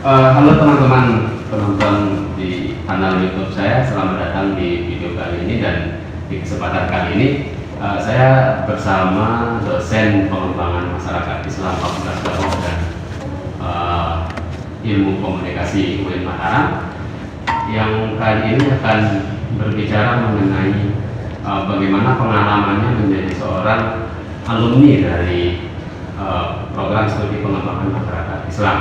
Halo teman-teman penonton di kanal YouTube saya, selamat datang di video kali ini. Dan di kesempatan kali ini saya bersama dosen pengembangan masyarakat Islam Fakultas Dakwah dan Ilmu Komunikasi UIN Mataram, yang kali ini akan berbicara mengenai bagaimana pengalamannya menjadi seorang alumni dari program studi pengembangan masyarakat Islam.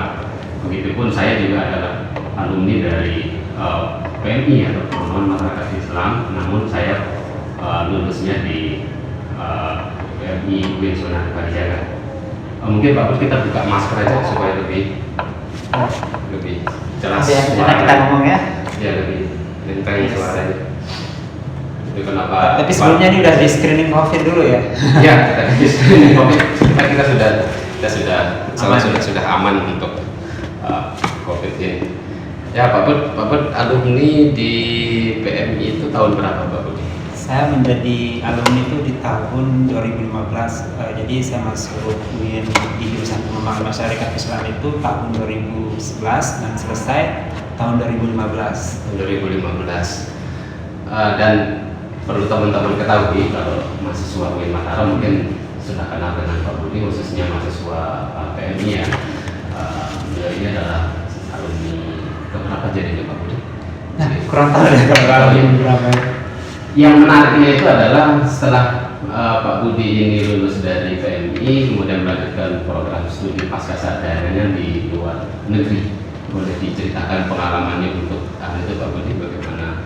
Begitupun saya juga adalah alumni dari PMI atau Pengembangan Masyarakat Islam, namun saya lulusnya di PMI UIN Sunan Kalijaga. Mungkin Pak Bus kita buka masker aja supaya lebih jelas suara kita ngomong ya. Ya, lebih kencang suaranya. Itu kenapa? Tapi sebelumnya ini udah di screening COVID dulu ya? Ya, kita di screening COVID. Kita sudah aman untuk COVID ini. Ya, Pak Bud alumni di PMI itu tahun berapa, Pak Bud? Saya menjadi alumni itu di tahun 2015. Jadi saya masuk UIN di jurusan pengembangan masyarakat Islam itu tahun 2011 dan selesai tahun 2015. 2015. Dan perlu teman-teman ketahui kalau mahasiswa UIN Mataram mungkin sudah kenal dengan Pak Budi, khususnya mahasiswa PMI ya. Beliau ini adalah alumni keberapa jadinya Pak Budi? Nah, kurang tahu deh kalau alumni berapa. Yang menariknya itu adalah setelah Pak Budi ini lulus dari PMI, kemudian melanjutkan program studi pasca sarjananya di luar negeri. Boleh diceritakan pengalamannya untuk itu Pak Budi, bagaimana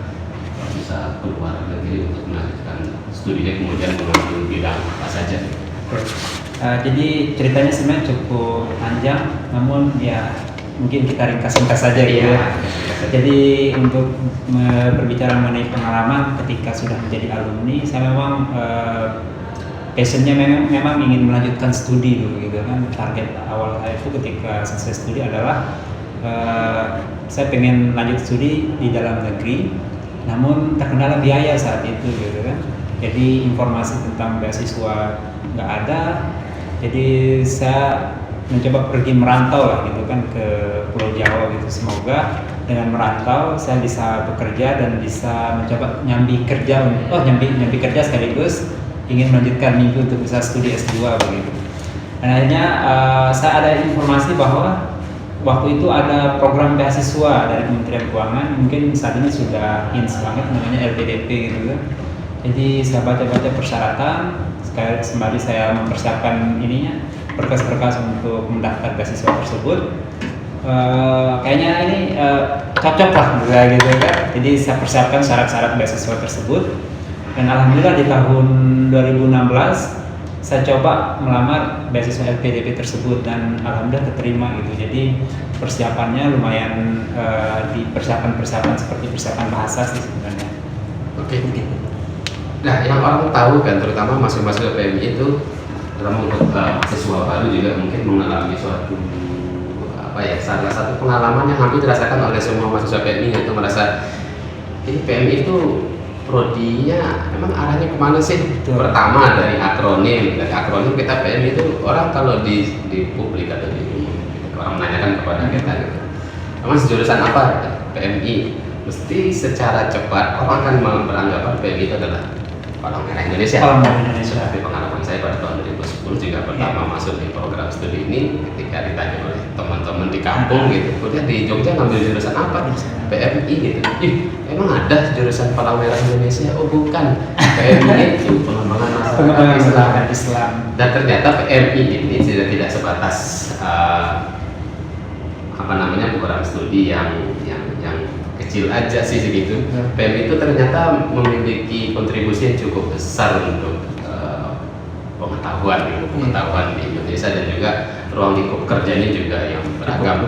bisa keluar negeri untuk melanjutkan studinya, kemudian mengambil bidang apa saja? Jadi ceritanya sebenarnya cukup panjang, namun ya mungkin kita ringkas-ringkas saja gitu. Jadi untuk berbicara mengenai pengalaman ketika sudah menjadi alumni, saya memang passionnya memang ingin melanjutkan studi dulu gitu kan. Target awal saya itu ketika selesai studi adalah saya pengen lanjut studi di dalam negeri, namun terkendala biaya saat itu gitu kan. Jadi informasi tentang beasiswa nggak ada, jadi saya mencoba pergi merantau lah gitu kan ke Pulau Jawa gitu. Semoga dengan merantau saya bisa bekerja dan bisa mencoba nyambi kerja sekaligus ingin melanjutkan mimpi untuk bisa studi S2 begitu. Dan akhirnya saya ada informasi bahwa waktu itu ada program beasiswa dari Kementerian Keuangan, mungkin saat ini sudah hits banget, namanya LPDP gitu kan. Jadi saya baca-baca persyaratan, sembari saya mempersiapkan berkas-berkas untuk mendaftar beasiswa tersebut. Kayaknya ini cocok lah gitu kan. Jadi saya persiapkan syarat-syarat beasiswa tersebut, dan alhamdulillah di tahun 2016 saya coba melamar beasiswa LPDP tersebut dan alhamdulillah keterima gitu. Jadi persiapannya lumayan di persiapan seperti persiapan bahasa sih sebenarnya. Oke. Nah, yang orang tahu kan, terutama mahasiswa PMI itu, terutama untuk mahasiswa baru juga mungkin mengalami suatu salah satu pengalaman yang hampir dirasakan oleh semua mahasiswa PMI, yaitu merasa ini PMI itu prodinya memang arahnya kemana sih? Pertama dari akronim kita PMI itu, orang kalau di publik atau di orang menanyakan kepada kita gitu, memang jurusan apa PMI, mesti secara cepat orang akan beranggapan PMI itu adalah Palang Merah Indonesia. Tapi pengalaman saya pada tahun 2010 juga pertama masuk di program studi ini, ketika ditanya oleh teman-teman di kampung gitu, kemudian di Jogja ngambil jurusan apa? PMI gitu. Emang ada jurusan Palang Merah Indonesia? Oh bukan, PMI itu pengembangan masyarakat Islam. Dan ternyata PMI ini tidak sebatas program studi yang kecil aja sih segitu. PMI itu ternyata memiliki kontribusi yang cukup besar untuk pengetahuan di Indonesia, dan juga ruang lingkup kerjanya juga yang beragam.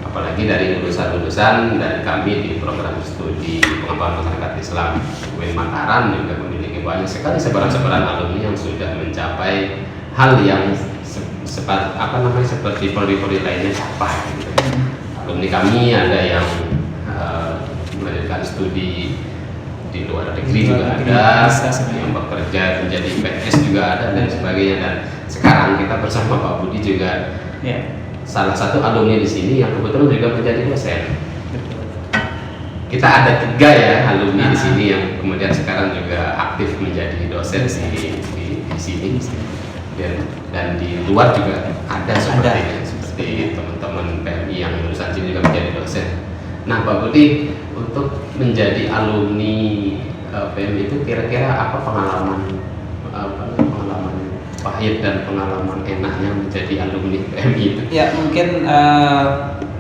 Apalagi dari lulusan-lulusan dari kami di program studi pengembangan masyarakat Islam UIN Mataram juga memiliki banyak sekali sebaran-sebaran alumni yang sudah mencapai hal yang seperti prodi-prodi lainnya capai gitu. Alumni kami ada yang melanjutkan studi di luar negeri juga ada, yang bekerja menjadi PNS juga ada dan sebagainya. Dan sekarang kita bersama Pak Budi juga salah satu alumni di sini yang kebetulan juga menjadi dosen. Kita ada 3 ya alumni di sini yang kemudian sekarang juga aktif menjadi dosen di sini, dan di luar juga ada seperti teman-teman PMI yang lulusan sini juga menjadi dosen. Nah, Pak Budi, untuk menjadi alumni PMI itu kira-kira apa pengalaman pahit dan pengalaman enaknya menjadi alumni PMI itu? Ya, mungkin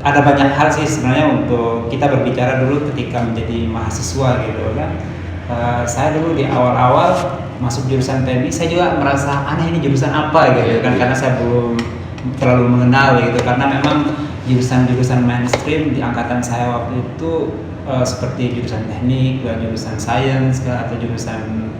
ada banyak hal sih sebenarnya untuk kita berbicara dulu ketika menjadi mahasiswa gitu kan. Saya dulu di awal-awal masuk jurusan PMI, saya juga merasa aneh, ini jurusan apa gitu kan, karena saya belum terlalu mengenal gitu, karena memang jurusan-jurusan mainstream di angkatan saya waktu itu seperti jurusan teknik, jurusan sains atau jurusan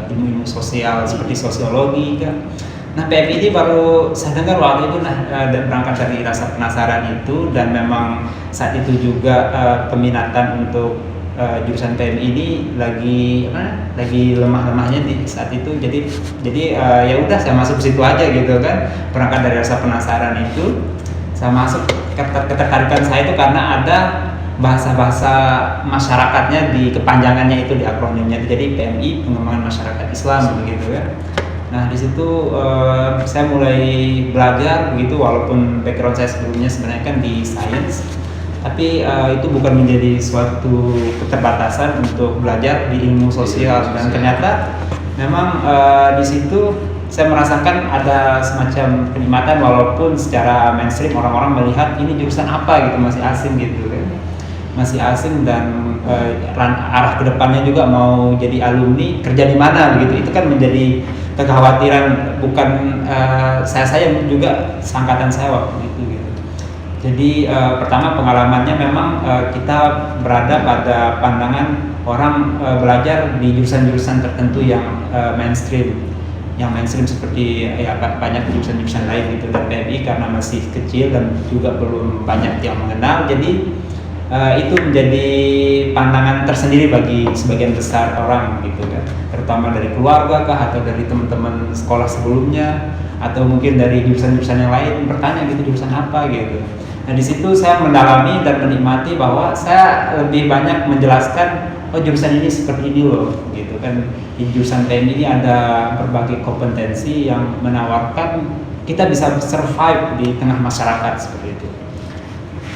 ilmu-ilmu sosial seperti sosiologi kan. Nah, PMI ini baru saya dengar waktu itu, dan berangkat dari rasa penasaran itu, dan memang saat itu juga peminatan untuk jurusan PMI ini lagi lemah-lemahnya di saat itu. Jadi ya udah saya masuk situ aja gitu kan. Berangkat dari rasa penasaran itu, saya masuk. Ketertarikan saya itu karena ada bahasa-bahasa masyarakatnya di kepanjangannya itu, di akronimnya. Jadi PMI, Pengembangan Masyarakat Islam begitu kan. Nah, di situ saya mulai belajar begitu, walaupun background saya sebelumnya sebenarnya kan di sains, tapi itu bukan menjadi suatu keterbatasan untuk belajar di ilmu sosial. Dan ternyata memang di situ saya merasakan ada semacam kenikmatan, walaupun secara mainstream orang-orang melihat ini jurusan apa gitu, masih asing gitu kan, masih asing. Dan arah kedepannya juga mau jadi alumni kerja di mana begitu, itu kan menjadi kekhawatiran, bukan saya juga seangkatan saya waktu itu gitu. Jadi pertama pengalamannya memang kita berada pada pandangan orang belajar di jurusan-jurusan tertentu yang mainstream, seperti ya banyak jurusan-jurusan lain gitu. Dan PMI karena masih kecil dan juga belum banyak yang mengenal, jadi itu menjadi pandangan tersendiri bagi sebagian besar orang gitu kan, terutama dari keluarga kah, atau dari teman-teman sekolah sebelumnya, atau mungkin dari jurusan-jurusan yang lain bertanya gitu, jurusan apa gitu. Nah, di situ saya mendalami dan menikmati bahwa saya lebih banyak menjelaskan, oh jurusan ini seperti ini loh gitu kan. Di jurusan PMI ini ada berbagai kompetensi yang menawarkan kita bisa survive di tengah masyarakat seperti itu.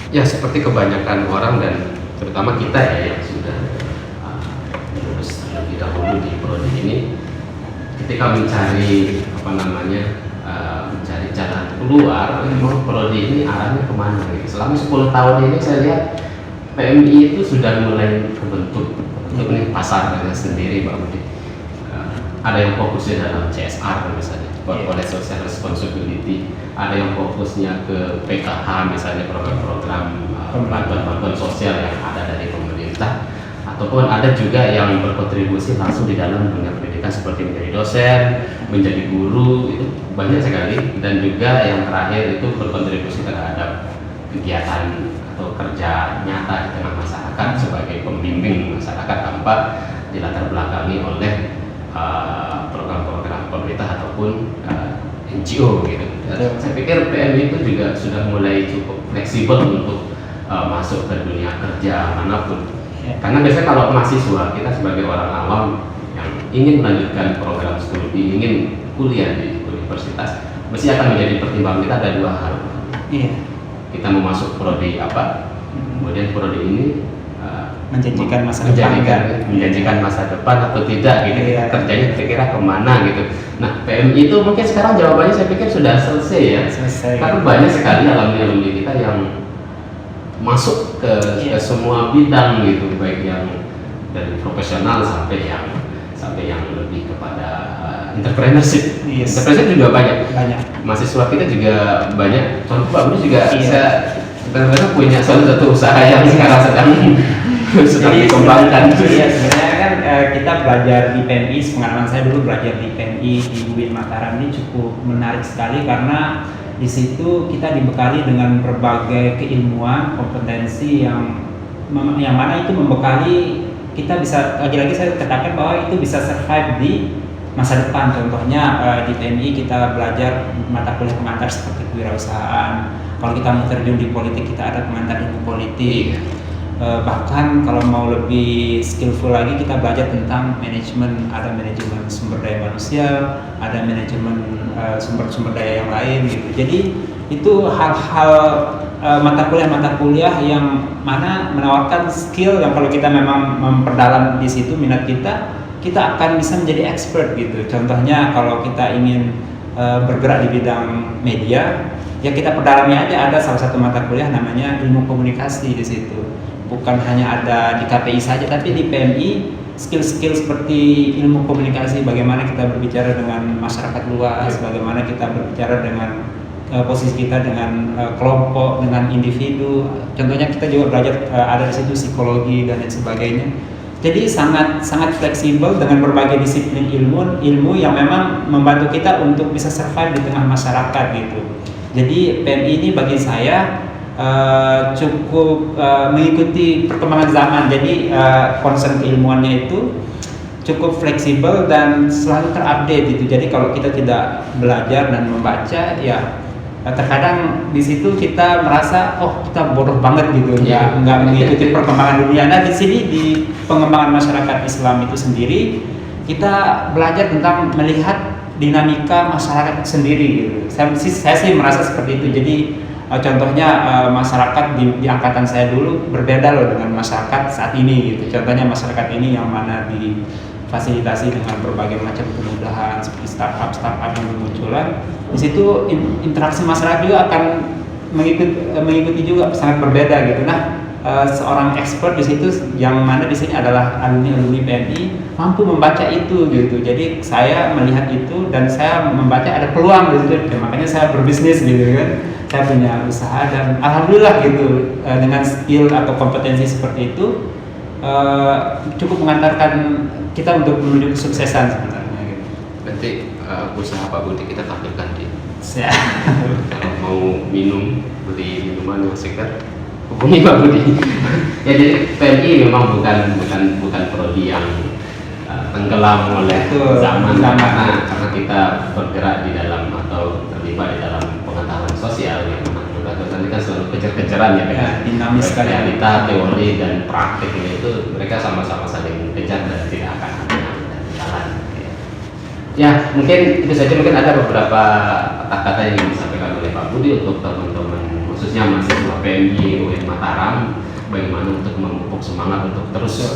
Ya, seperti kebanyakan orang dan terutama kita ya yang sudah lulus lebih dahulu di prodi ini, ketika mencari mencari jalan keluar, memang prodi ini arahnya kemana gitu. Selama 10 tahun ini saya lihat PMI itu sudah mulai terbentuk ini pasarnya sendiri, Pak Budi. Ada yang fokusnya dalam CSR misalnya, Corporate Social Responsibility, ada yang fokusnya ke PKH misalnya, program-program bantuan sosial yang ada dari pemerintah, ataupun ada juga yang berkontribusi langsung di dalam dunia pendidikan seperti menjadi dosen, menjadi guru, itu banyak sekali. Dan juga yang terakhir itu berkontribusi terhadap kegiatan atau kerja nyata di tengah masyarakat sebagai pembimbing masyarakat tanpa dilatar belakangi oleh program-program pemerintah ataupun NGO gitu. Saya pikir PMI itu juga sudah mulai cukup fleksibel untuk masuk ke dunia kerja manapun. Karena biasanya kalau mahasiswa, kita sebagai orang awam yang ingin melanjutkan program studi, ingin kuliah di universitas, mesti akan menjadi pertimbangan kita ada 2 hal. Kita mau masuk prodi apa, kemudian prodi ini menjanjikan masa depan atau tidak gitu, kerjanya kira-kira kemana gitu. Nah, PMI itu mungkin sekarang jawabannya saya pikir sudah selesai ya. Karena banyak sekali alumni kita yang masuk ke semua bidang gitu, baik yang dari profesional sampai yang lebih kepada entrepreneurship. Entrepreneurship juga banyak. Mahasiswa kita juga banyak. Contoh Pak Budi juga saya sebenarnya punya salah satu usaha yang sekarang sedang dikembangkan. Iya, sebenarnya kan kita belajar di PMI, pengalaman saya dulu belajar di PMI di UIN Mataram ini cukup menarik sekali, karena di situ kita dibekali dengan berbagai keilmuan, kompetensi yang mana itu membekali kita bisa, lagi-lagi saya katakan bahwa itu bisa survive di masa depan. Contohnya di PMI kita belajar mata kuliah pengantar seperti kewirausahaan, Kalau kita mau terjun di politik, kita ada pengantar ilmu politik. Iya. Bahkan kalau mau lebih skillful lagi, kita belajar tentang manajemen, ada manajemen sumber daya manusia, ada manajemen sumber-sumber daya yang lain gitu. Jadi itu hal-hal mata kuliah yang mana menawarkan skill yang kalau kita memang memperdalam di situ minat kita akan bisa menjadi expert gitu. Contohnya kalau kita ingin bergerak di bidang media, ya kita perdalami aja, ada salah satu mata kuliah namanya ilmu komunikasi di situ. Bukan hanya ada di KPI saja, tapi di PMI skill-skill seperti ilmu komunikasi, bagaimana kita berbicara dengan masyarakat luas, bagaimana kita berbicara dengan posisi kita dengan kelompok, dengan individu. Contohnya kita juga belajar ada di situ psikologi dan lain sebagainya. Jadi sangat fleksibel dengan berbagai disiplin ilmu yang memang membantu kita untuk bisa survive di tengah masyarakat gitu. Jadi PMI ini bagi saya cukup mengikuti perkembangan zaman. Jadi concern keilmuannya itu cukup fleksibel dan selalu terupdate gitu. Jadi kalau kita tidak belajar dan membaca, ya terkadang di situ kita merasa kita bodoh banget gitu, nggak mengikuti perkembangan dunia. Nah di sini di pengembangan masyarakat Islam itu sendiri kita belajar tentang melihat dinamika masyarakat sendiri gitu. Saya sih merasa seperti itu. Jadi contohnya masyarakat di angkatan saya dulu berbeda loh dengan masyarakat saat ini gitu. Contohnya masyarakat ini yang mana difasilitasi dengan berbagai macam kemudahan seperti startup yang bermunculan. Di situ interaksi masyarakat juga akan mengikuti juga sangat berbeda gitu. Nah, seorang expert di situ yang mana di sini adalah alumni PMI mampu membaca itu gitu. Jadi saya melihat itu dan saya membaca ada peluang di situ. Makanya saya berbisnis gitu kan. Saya punya usaha dan alhamdulillah gitu dengan skill atau kompetensi seperti itu cukup mengantarkan kita untuk menuju kesuksesan sebenarnya gitu. Berarti usaha Pak Budi kita tampilkan di Ya. kalau mau beli minuman yang segar, hubungi Pak Budi. Ya jadi PMI memang bukan prodi yang tenggelam oleh zaman karena kita bergerak di dalam atau terlibat di dalam pengetahuan sosial yang tadi kan selalu kejar-kejaran ya kan, dinamis sekali. realita, teori dan praktik itu mereka sama-sama saling kejar dan tidak akan ada yang jalan. Ya mungkin itu saja, mungkin ada beberapa kata-kata yang disampaikan oleh Pak Budi untuk teman-teman khususnya mahasiswa PMI UIN Mataram, bagaimana untuk memupuk semangat untuk terus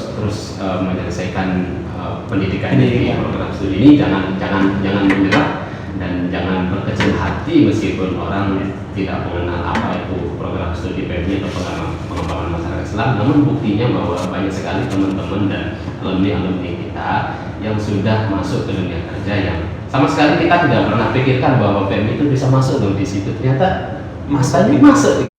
menyelesaikan pendidikan di program studi ini, jangan menyerah dan jangan berkecil hati meskipun orang tidak mengenal apa itu program studi PMI atau pengembangan masyarakat Islam. Namun buktinya bahwa banyak sekali teman-teman dan alumni kita yang sudah masuk ke dunia kerja yang sama sekali kita tidak pernah pikirkan bahwa PMI itu bisa masuk di situ. Ternyata masuk.